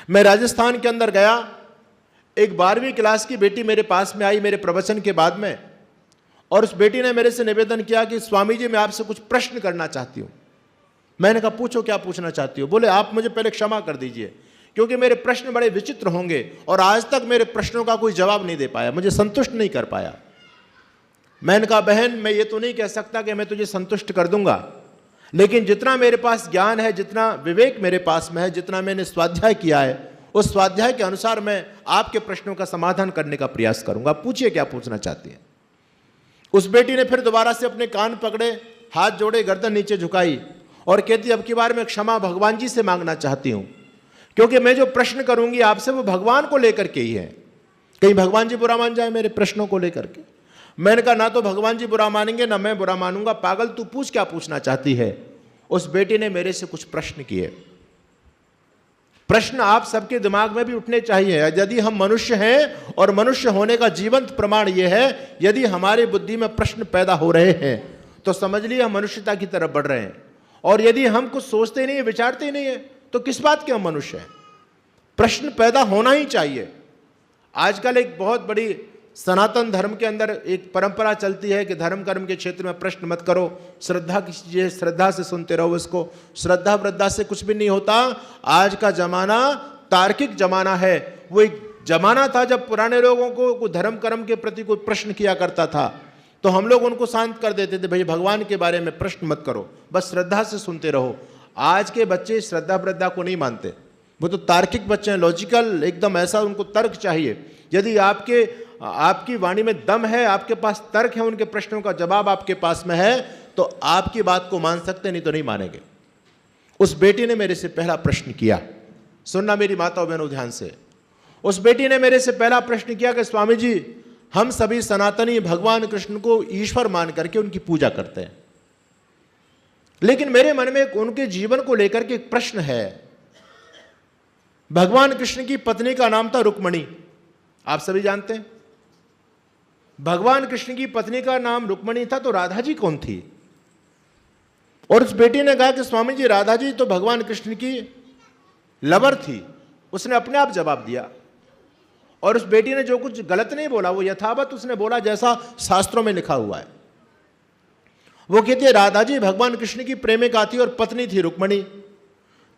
मैं राजस्थान के अंदर गया, एक 12वीं क्लास की बेटी मेरे पास में आई मेरे प्रवचन के बाद में, और उस बेटी ने मेरे से निवेदन किया कि स्वामी जी मैं आपसे कुछ प्रश्न करना चाहती हूं। मैंने कहा पूछो, क्या पूछना चाहती हो? बोले आप मुझे पहले क्षमा कर दीजिए क्योंकि मेरे प्रश्न बड़े विचित्र होंगे और आज तक मेरे प्रश्नों का कोई जवाब नहीं दे पाया, मुझे संतुष्ट नहीं कर पाया। मैंने कहा बहन मैं ये तो नहीं कह सकता कि मैं तुझे संतुष्ट कर दूंगा, लेकिन जितना मेरे पास ज्ञान है, जितना विवेक मेरे पास में है, जितना मैंने स्वाध्याय किया है, उस स्वाध्याय के अनुसार मैं आपके प्रश्नों का समाधान करने का प्रयास करूंगा। पूछिए क्या पूछना चाहती है। उस बेटी ने फिर दोबारा से अपने कान पकड़े, हाथ जोड़े, गर्दन नीचे झुकाई और कहती अब की बार मैं क्षमा भगवान जी से मांगना चाहती हूं, क्योंकि मैं जो प्रश्न करूंगी आपसे वो भगवान को लेकर के ही है, कहीं भगवान जी बुरा मान जाए मेरे प्रश्नों को लेकर के। मैंने कहा ना तो भगवान जी बुरा मानेंगे ना मैं बुरा मानूंगा, पागल तू पूछ क्या पूछना चाहती है। उस बेटी ने मेरे से कुछ प्रश्न किए। प्रश्न आप सबके दिमाग में भी उठने चाहिए। यदि हम मनुष्य हैं और मनुष्य होने का जीवंत प्रमाण यह है, यदि हमारी बुद्धि में प्रश्न पैदा हो रहे हैं तो समझ लिए हम मनुष्यता की तरफ बढ़ रहे हैं, और यदि हम कुछ सोचते नहीं है, विचारते नहीं है, तो किस बात के हम मनुष्य हैं। प्रश्न पैदा होना ही चाहिए। आजकल एक बहुत बड़ी सनातन धर्म के अंदर एक परंपरा चलती है कि धर्म कर्म के क्षेत्र में प्रश्न मत करो, श्रद्धा की चीजें श्रद्धा से सुनते रहो इसको। श्रद्धा वृद्धा से कुछ भी नहीं होता। आज का जमाना तार्किक जमाना है। वो एक जमाना था जब पुराने लोगों को धर्म कर्म के प्रति कोई प्रश्न किया करता था तो हम लोग उनको शांत कर देते थे, भाई भगवान के बारे में प्रश्न मत करो, बस श्रद्धा से सुनते रहो। आज के बच्चे श्रद्धा वृद्धा को नहीं मानते, वो तो तार्किक बच्चे हैं, लॉजिकल एकदम, ऐसा उनको तर्क चाहिए। यदि आपकी वाणी में दम है, आपके पास तर्क है, उनके प्रश्नों का जवाब आपके पास में है, तो आपकी बात को मान सकते, नहीं तो नहीं मानेंगे। उस बेटी ने मेरे से पहला प्रश्न किया, सुनना मेरी माताओं बहनों ध्यान से। उस बेटी ने मेरे से पहला प्रश्न किया कि स्वामी जी हम सभी सनातनी भगवान कृष्ण को ईश्वर मान करके उनकी पूजा करते हैं, लेकिन मेरे मन में उनके जीवन को लेकर के एक प्रश्न है। भगवान कृष्ण की पत्नी का नाम था रुक्मणी, आप सभी जानते हैं। भगवान कृष्ण की पत्नी का नाम रुक्मणी था, तो राधा जी कौन थी? और उस बेटी ने कहा कि स्वामी जी राधा जी तो भगवान कृष्ण की लवर थी। उसने अपने आप जवाब दिया, और उस बेटी ने जो कुछ गलत नहीं बोला, वो यथावत उसने बोला जैसा शास्त्रों में लिखा हुआ है। वो कहती है राधा जी भगवान कृष्ण की प्रेमिका थी और पत्नी थी रुक्मणी।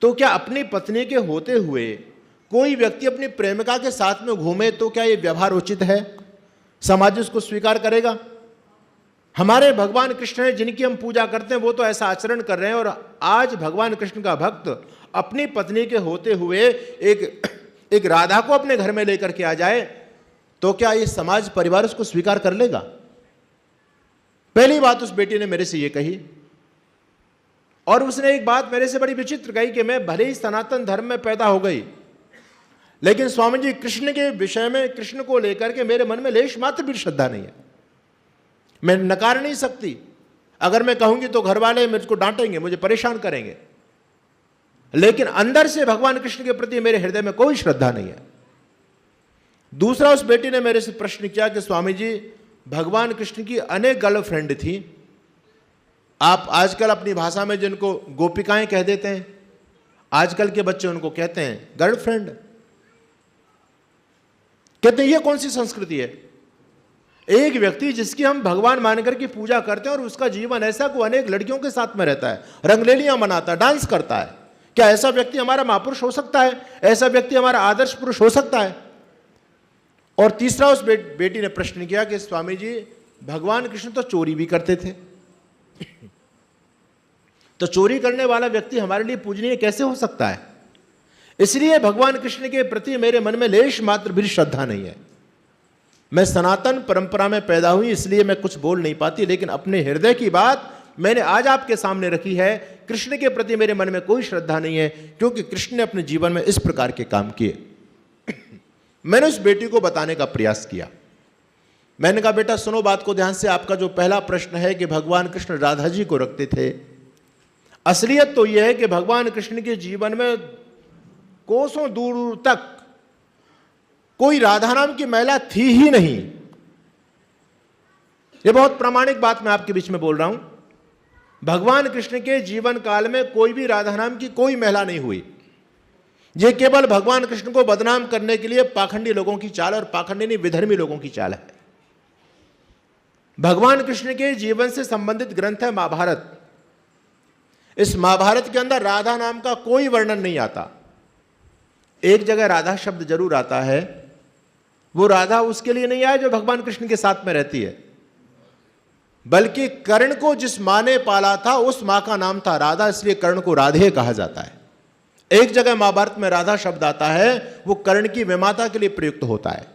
तो क्या अपनी पत्नी के होते हुए कोई व्यक्ति अपनी प्रेमिका के साथ में घूमे तो क्या ये व्यवहार उचित है? समाज उसको स्वीकार करेगा? हमारे भगवान कृष्ण है जिनकी हम पूजा करते हैं, वो तो ऐसा आचरण कर रहे हैं, और आज भगवान कृष्ण का भक्त अपनी पत्नी के होते हुए एक राधा को अपने घर में लेकर के आ जाए, तो क्या ये समाज परिवार उसको स्वीकार कर लेगा? पहली बात उस बेटी ने मेरे से ये कही। और उसने एक बात मेरे से बड़ी विचित्र कही कि मैं भले ही सनातन धर्म में पैदा हो गई, लेकिन स्वामी जी कृष्ण के विषय में, कृष्ण को लेकर के मेरे मन में लेश मात्र भी श्रद्धा नहीं है। मैं नकार नहीं सकती। अगर मैं कहूंगी तो घर वाले मुझको डांटेंगे, मुझे परेशान करेंगे, लेकिन अंदर से भगवान कृष्ण के प्रति मेरे हृदय में कोई श्रद्धा नहीं है। दूसरा, उस बेटी ने मेरे से प्रश्न किया कि स्वामी जी भगवान कृष्ण की अनेक गर्लफ्रेंड थी। आप आजकल अपनी भाषा में जिनको गोपिकाएं कह देते हैं, आजकल के बच्चे उनको कहते हैं गर्लफ्रेंड। कहते हैं ये कौन सी संस्कृति है? एक व्यक्ति जिसकी हम भगवान मानकर की पूजा करते हैं और उसका जीवन ऐसा को अनेक लड़कियों के साथ में रहता है, रंगलेलियां मनाता है, डांस करता है, क्या ऐसा व्यक्ति हमारा महापुरुष हो सकता है? ऐसा व्यक्ति हमारा आदर्श पुरुष हो सकता है? और तीसरा, उस बेटी ने प्रश्न किया कि स्वामी जी भगवान कृष्ण तो चोरी भी करते थे, तो चोरी करने वाला व्यक्ति हमारे लिए पूजनीय कैसे हो सकता है? इसलिए भगवान कृष्ण के प्रति मेरे मन में लेश मात्र भी श्रद्धा नहीं है। मैं सनातन परंपरा में पैदा हुई, इसलिए मैं कुछ बोल नहीं पाती, लेकिन अपने हृदय की बात मैंने आज आपके सामने रखी है। कृष्ण के प्रति मेरे मन में कोई श्रद्धा नहीं है, क्योंकि कृष्ण ने अपने जीवन में इस प्रकार के काम किए। मैंने उस बेटी को बताने का प्रयास किया। मैंने कहा बेटा सुनो बात को ध्यान से। आपका जो पहला प्रश्न है कि भगवान कृष्ण राधा जी को रखते थे, असलियत तो यह है कि भगवान कृष्ण के जीवन में कोसों दूर तक कोई राधा नाम की महिला थी ही नहीं। यह बहुत प्रामाणिक बात मैं आपके बीच में बोल रहा हूं। भगवान कृष्ण के जीवन काल में कोई भी राधा नाम की कोई महिला नहीं हुई। ये केवल भगवान कृष्ण को बदनाम करने के लिए पाखंडी लोगों की चाल, और पाखंडी नहीं विधर्मी लोगों की चाल है। भगवान कृष्ण के जीवन से संबंधित ग्रंथ है महाभारत। इस महाभारत के अंदर राधा नाम का कोई वर्णन नहीं आता। एक जगह राधा शब्द जरूर आता है, वो राधा उसके लिए नहीं आया जो भगवान कृष्ण के साथ में रहती है, बल्कि कर्ण को जिस मां ने पाला था उस मां का नाम था राधा, इसलिए कर्ण को राधे कहा जाता है। एक जगह महाभारत में राधा शब्द आता है, वो कर्ण की विमाता के लिए प्रयुक्त होता है।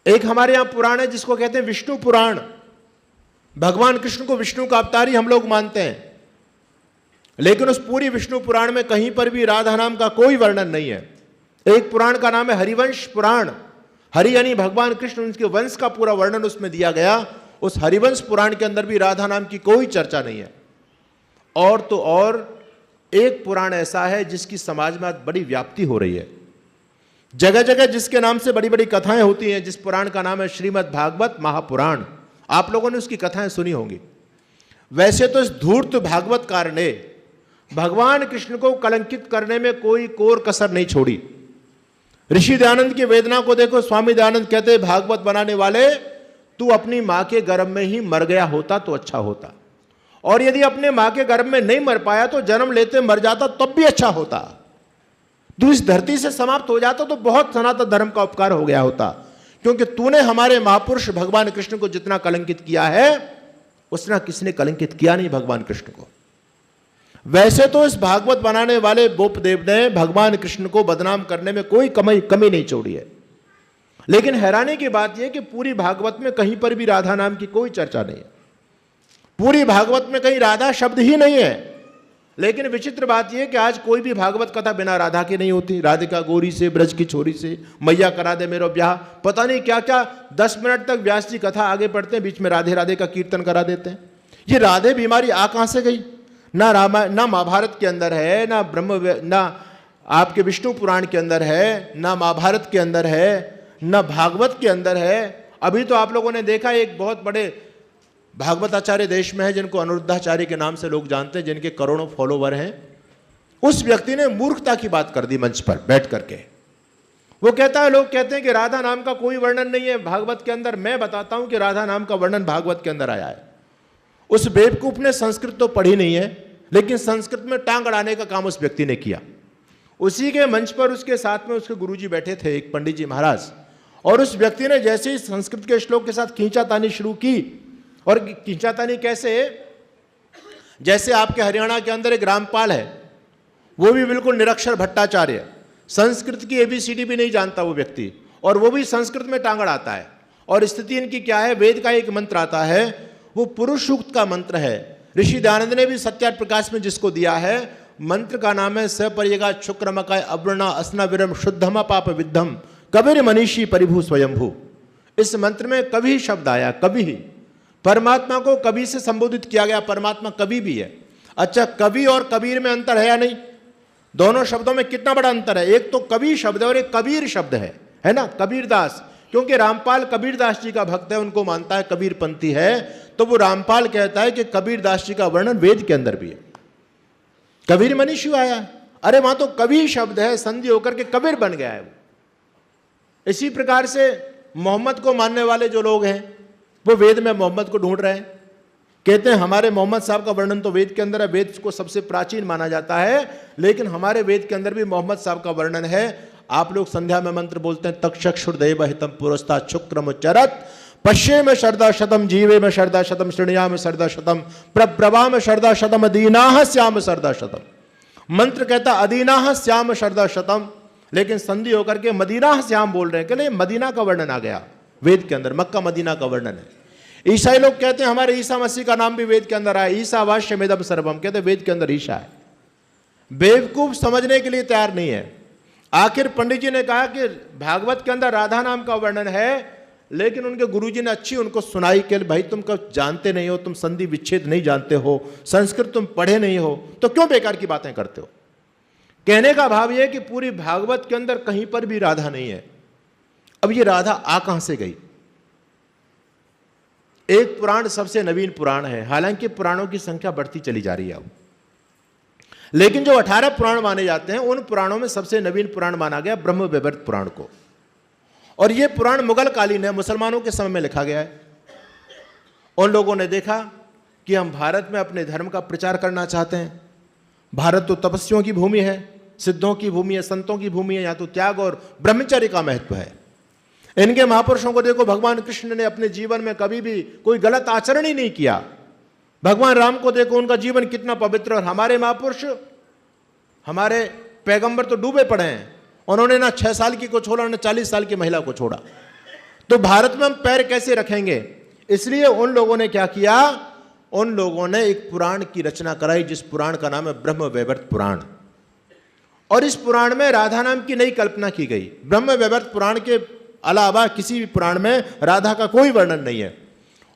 एक हमारे यहां पुराण है जिसको कहते हैं विष्णु पुराण। भगवान कृष्ण को विष्णु का अवतार ही हम लोग मानते हैं, लेकिन उस पूरी विष्णु पुराण में कहीं पर भी राधा नाम का कोई वर्णन नहीं है। एक पुराण का नाम है हरिवंश पुराण। हरि यानी भगवान कृष्ण, उनके वंश का पूरा वर्णन उसमें दिया गया। उस हरिवंश पुराण के अंदर भी राधा नाम की कोई चर्चा नहीं है। और तो और एक पुराण ऐसा है जिसकी समाज में आज बड़ी व्याप्ति हो रही है, जगह जगह जिसके नाम से बड़ी बड़ी कथाएं होती हैं। जिस पुराण का नाम है श्रीमद् भागवत महापुराण। आप लोगों ने उसकी कथाएं सुनी होंगी। वैसे तो इस धूर्त भागवतकार ने भगवान कृष्ण को कलंकित करने में कोई कोर कसर नहीं छोड़ी। ऋषि दयानंद की वेदना को देखो। स्वामी दयानंद कहते हैं, भागवत बनाने वाले, तू अपनी मां के गर्भ में ही मर गया होता तो अच्छा होता, और यदि अपने मां के गर्भ में नहीं मर पाया तो जन्म लेते मर जाता तब भी अच्छा होता। तू इस धरती से समाप्त हो जाता तो बहुत सनातन धर्म का उपकार हो गया होता, क्योंकि तूने हमारे महापुरुष भगवान कृष्ण को जितना कलंकित किया है उतना किसने कलंकित किया नहीं भगवान कृष्ण को। वैसे तो इस भागवत बनाने वाले बोपदेव ने भगवान कृष्ण को बदनाम करने में कोई कमी नहीं छोड़ी है, लेकिन हैरानी की बात यह कि पूरी भागवत में कहीं पर भी राधा नाम की कोई चर्चा नहीं है। पूरी भागवत में कहीं राधा शब्द ही नहीं है। लेकिन विचित्र बात यह कि आज कोई भी भागवत कथा बिना राधा की नहीं होती। राधिका गोरी से, ब्रज की छोरी से, मैया करा दे मेरो ब्याह, पता नहीं क्या क्या 10 मिनट तक व्यास जी कथा आगे पढ़ते हैं, बीच में राधे राधे का कीर्तन करा देते हैं। ये राधे बीमारी आ कहां से गई? ना रामायण, ना महाभारत के अंदर है, ना आपके विष्णु पुराण के अंदर है, ना महाभारत के अंदर है, ना भागवत के अंदर है। अभी तो आप लोगों ने देखा एक बहुत बड़े भागवताचार्य देश में है जिनको अनिरुद्धाचार्य के नाम से लोग जानते हैं, जिनके करोड़ों फॉलोवर हैं। उस व्यक्ति ने मूर्खता की बात कर दी मंच पर बैठ करके। वो कहता है, लोग कहते हैं कि राधा नाम का कोई वर्णन नहीं है भागवत के अंदर। मैं बताता हूं कि राधा नाम का वर्णन भागवत के अंदर आया है। उस बेवकूफ ने संस्कृत तो पढ़ी नहीं है, लेकिन संस्कृत में टांग अड़ाने का काम उस व्यक्ति ने किया। उसी के मंच पर उसके साथ में उसके गुरुजी बैठे थे, एक पंडित जी महाराज, और उस व्यक्ति ने जैसे ही संस्कृत के श्लोक के साथ खींचातानी शुरू की। और खींचातानी कैसे? जैसे आपके हरियाणा के अंदर एक रामपाल है, वो भी बिल्कुल निरक्षर भट्टाचार्य, संस्कृत की ABCD भी नहीं जानता वो व्यक्ति, और वो भी संस्कृत में टांग अड़ाता है। और स्थिति इनकी क्या है? वेद का एक मंत्र आता है, वो पुरुष सूक्त का मंत्र है। ऋषि दयानंद ने भी सत्यार्थ प्रकाश में जिसको दिया है, मंत्र का नाम है सपर्यगा शुक्रमकाय अवृणा असना विरम शुद्धमा पाप विद्धम कबीर मनीषी परिभू स्वयंभू। इस मंत्र में कभी शब्द आया, कभी ही। परमात्मा को कभी से संबोधित किया गया, परमात्मा कभी भी है। अच्छा, कवि और कबीर में अंतर है या नहीं? दोनों शब्दों में कितना बड़ा अंतर है? एक तो कवि शब्द है और एक कबीर शब्द है ना, कबीरदास। क्योंकि रामपाल कबीरदास जी का भक्त है, उनको मानता है, कबीरपंथी है, तो वो रामपाल कहता है कि कबीरदास जी का वर्णन वेद के अंदर भी है। कबीर मनीषी आया, अरे वहां तो कवि शब्द है, संधि होकर के कबीर बन गया है वो। इसी प्रकार से मोहम्मद को मानने वाले जो लोग हैं वो वेद में मोहम्मद को ढूंढ रहे हैं, कहते हैं हमारे मोहम्मद साहब का वर्णन तो वेद के अंदर है, वेद को सबसे प्राचीन माना जाता है, लेकिन हमारे वेद के अंदर भी मोहम्मद साहब का वर्णन है। आप लोग संध्या में मंत्र बोलते हैं, तक्षुर्देव हितम पुरस्ता शुक्रम चरत पश्ये में शरदा शतम जीवे में शरदा शतम श्रेणिया में शरदा शतम प्रभा में शरदा शतम अदीनाह श्याम शरदा शतम। मंत्र कहता अदीनाह श्याम शरदा शतम, लेकिन संधि होकर के मदीना श्याम बोल रहे हैं। कहले मदीना का वर्णन आ गया वेद के अंदर, मक्का मदीना का वर्णन है। ईसाई लोग कहते हैं हमारे ईसा मसीह का नाम भी वेद के अंदर आया, ईसा वाश्यमेदम सर्वम, कहते हैं वेद के अंदर ईसा है। बेवकूफ समझने के लिए तैयार नहीं है। आखिर पंडित जी ने कहा कि भागवत के अंदर राधा नाम का वर्णन है, लेकिन उनके गुरुजी ने अच्छी उनको सुनाई कि भाई तुम कब जानते नहीं हो, तुम संधि विच्छेद नहीं जानते हो, संस्कृत तुम पढ़े नहीं हो, तो क्यों बेकार की बातें करते हो। कहने का भाव यह कि पूरी भागवत के अंदर कहीं पर भी राधा नहीं है। अब ये राधा आ कहां से गई? एक पुराण सबसे नवीन पुराण है, हालांकि पुराणों की संख्या बढ़ती चली जा रही है अब, लेकिन जो 18 पुराण माने जाते हैं, उन पुराणों में सबसे नवीन पुराण माना गया ब्रह्म वैवर्त पुराण को। और यह पुराण मुगल कालीन है, मुसलमानों के समय में लिखा गया है। उन लोगों ने देखा कि हम भारत में अपने धर्म का प्रचार करना चाहते हैं। भारत तो तपस्वियों की भूमि है, सिद्धों की भूमि है, संतों की भूमि है, यहाँ तो त्याग और ब्रह्मचर्य का महत्व है। इनके महापुरुषों को देखो, भगवान कृष्ण ने अपने जीवन में कभी भी कोई गलत आचरण ही नहीं किया। भगवान राम को देखो, उनका जीवन कितना पवित्र। और हमारे महापुरुष, हमारे पैगंबर तो डूबे पड़े हैं। उन्होंने ना 6 साल की को छोड़ा, ना 40 साल की महिला को छोड़ा। तो भारत में हम पैर कैसे रखेंगे? इसलिए उन लोगों ने क्या किया, उन लोगों ने एक पुराण की रचना कराई, जिस पुराण का नाम है ब्रह्म वैवर्त पुराण। और इस पुराण में राधा नाम की नई कल्पना की गई। ब्रह्म वैवर्त पुराण के अलावा किसी भी पुराण में राधा का कोई वर्णन नहीं है।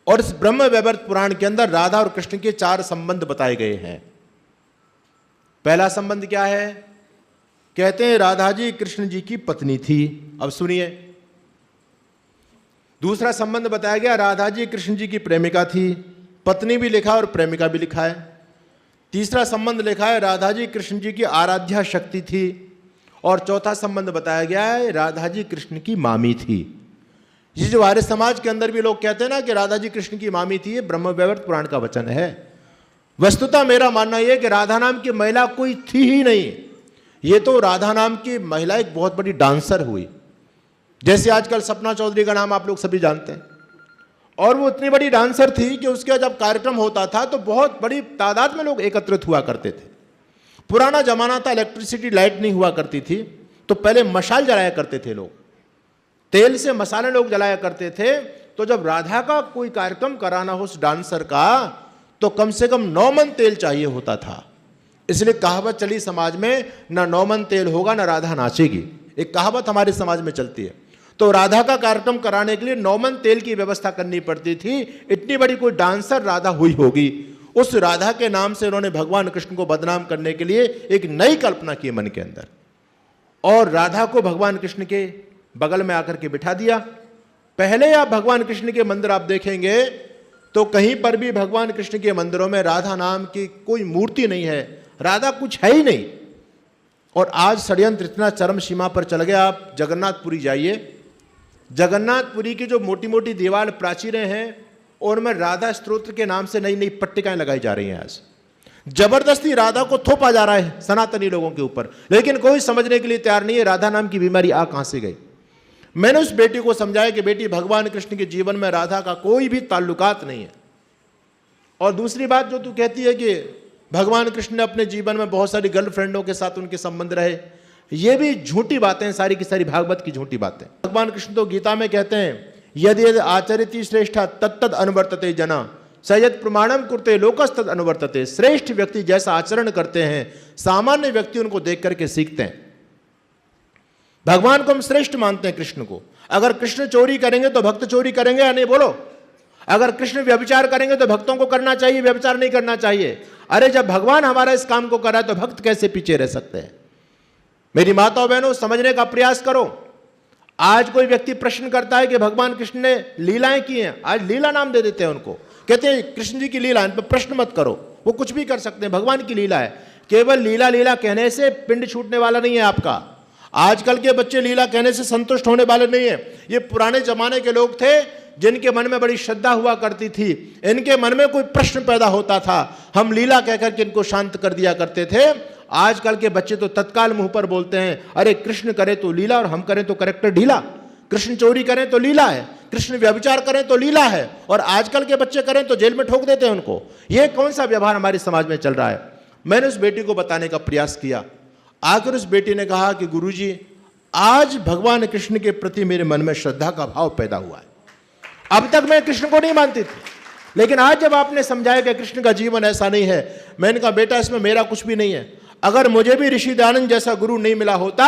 और इस ब्रह्म वैवर्त पुराण के अंदर राधा और कृष्ण के 4 संबंध बताए गए हैं। पहला संबंध क्या है? कहते हैं राधा जी कृष्ण जी की पत्नी थी। अब सुनिए, दूसरा संबंध बताया गया, राधा जी कृष्ण जी की प्रेमिका थी। पत्नी भी लिखा और प्रेमिका भी लिखा है। तीसरा संबंध लिखा है, राधा जी कृष्ण जी की आराध्या शक्ति थी। और चौथा संबंध बताया गया है, राधा जी कृष्ण की मामी थी। ये जो आर्य समाज के अंदर भी लोग कहते हैं ना कि राधा जी कृष्ण की मामी थी, ये ब्रह्म वैवर्त पुराण का वचन है। वस्तुतः मेरा मानना यह है कि राधा नाम की महिला कोई थी ही नहीं। ये तो राधा नाम की महिला एक बहुत बड़ी डांसर हुई। जैसे आजकल सपना चौधरी का नाम आप लोग सभी जानते हैं। और वो इतनी बड़ी डांसर थी कि उसके जब कार्यक्रम होता था तो बहुत बड़ी तादाद में लोग एकत्रित हुआ करते थे। पुराना जमाना था, इलेक्ट्रिसिटी लाइट नहीं हुआ करती थी, तो पहले मशाल जलाया करते थे लोग। तेल से मसाले लोग जलाया करते थे। तो जब राधा का कोई कार्यक्रम कराना हो उस डांसर का, तो कम से कम 9 मन तेल चाहिए होता था। इसलिए कहावत चली समाज में, ना 9 मन तेल होगा ना राधा नाचेगी। एक कहावत हमारे समाज में चलती है। तो राधा का कार्यक्रम कराने के लिए 9 मन तेल की व्यवस्था करनी पड़ती थी। इतनी बड़ी कोई डांसर राधा हुई होगी। उस राधा के नाम से उन्होंने भगवान कृष्ण को बदनाम करने के लिए एक नई कल्पना की मन के अंदर। और राधा को भगवान कृष्ण के बगल में आकर के बिठा दिया। पहले आप भगवान कृष्ण के मंदिर आप देखेंगे तो कहीं पर भी भगवान कृष्ण के मंदिरों में राधा नाम की कोई मूर्ति नहीं है, राधा कुछ है ही नहीं। और आज षड्यंत्र इतना चरम सीमा पर चल गया। आप जगन्नाथपुरी जाइए, जगन्नाथपुरी की जो मोटी मोटी दीवार प्राचीरें हैं, उनमें राधा स्तोत्र के नाम से नई नई पट्टिकाएं लगाई जा रही हैं। आज जबरदस्ती राधा को थोपा जा रहा है सनातनी लोगों के ऊपर, लेकिन कोई समझने के लिए तैयार नहीं है राधा नाम की बीमारी आ कहां से गई। मैंने उस बेटी को समझाया कि बेटी, भगवान कृष्ण के जीवन में राधा का कोई भी ताल्लुकात नहीं है। और दूसरी बात जो तू कहती है कि भगवान कृष्ण ने अपने जीवन में बहुत सारी गर्लफ्रेंडों के साथ उनके संबंध रहे, ये भी झूठी बातें, सारी की सारी भागवत की झूठी बातें। भगवान कृष्ण तो गीता में कहते हैं, यदि यदि आचरिति श्रेष्ठा तत्तद अनुवर्तते जना सयद प्रमाणम कुरते लोकस्तद अनुवर्तते। श्रेष्ठ व्यक्ति जैसा आचरण करते हैं, सामान्य व्यक्ति उनको देख करके सीखते हैं। भगवान को हम श्रेष्ठ मानते हैं कृष्ण को। अगर कृष्ण चोरी करेंगे तो भक्त चोरी करेंगे या नहीं, बोलो? अगर कृष्ण व्यभिचार करेंगे तो भक्तों को करना चाहिए, व्यभिचार नहीं करना चाहिए। अरे जब भगवान हमारा इस काम को कर रहा है तो भक्त कैसे पीछे रह सकते हैं? मेरी माताओं बहनों, समझने का प्रयास करो। आज कोई व्यक्ति प्रश्न करता है कि भगवान कृष्ण ने लीलाएं की हैं, आज लीला नाम दे देते हैं उनको, कहते हैं कृष्ण जी की लीला, इन पर प्रश्न मत करो, वो कुछ भी कर सकते हैं, भगवान की लीला है। केवल लीला लीला कहने से पिंड छूटने वाला नहीं है आपका। आजकल के बच्चे लीला कहने से संतुष्ट होने वाले नहीं है। ये पुराने जमाने के लोग थे जिनके मन में बड़ी श्रद्धा हुआ करती थी। इनके मन में कोई प्रश्न पैदा होता था, हम लीला कहकर के इनको शांत कर दिया करते थे। आजकल के बच्चे तो तत्काल मुंह पर बोलते हैं, अरे कृष्ण करे तो लीला और हम करें तो करेक्टर ढीला। कृष्ण चोरी करें तो लीला है, कृष्ण व्यभिचार करें तो लीला है, और आजकल के बच्चे करें तो जेल में ठोक देते हैं उनको। यह कौन सा व्यवहार हमारे समाज में चल रहा है? मैंने उस बेटी को बताने का प्रयास किया। आखिर उस बेटी ने कहा कि गुरुजी, आज भगवान कृष्ण के प्रति मेरे मन में श्रद्धा का भाव पैदा हुआ है। अब तक मैं कृष्ण को नहीं मानती थी, लेकिन आज जब आपने समझाया कि कृष्ण का जीवन ऐसा नहीं है, मैंने कहा बेटा इसमें मेरा कुछ भी नहीं है। अगर मुझे भी ऋषि दयानंद जैसा गुरु नहीं मिला होता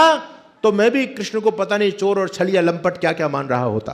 तो मैं भी कृष्ण को पता नहीं चोर और छलिया लंपट क्या क्या मान रहा होता।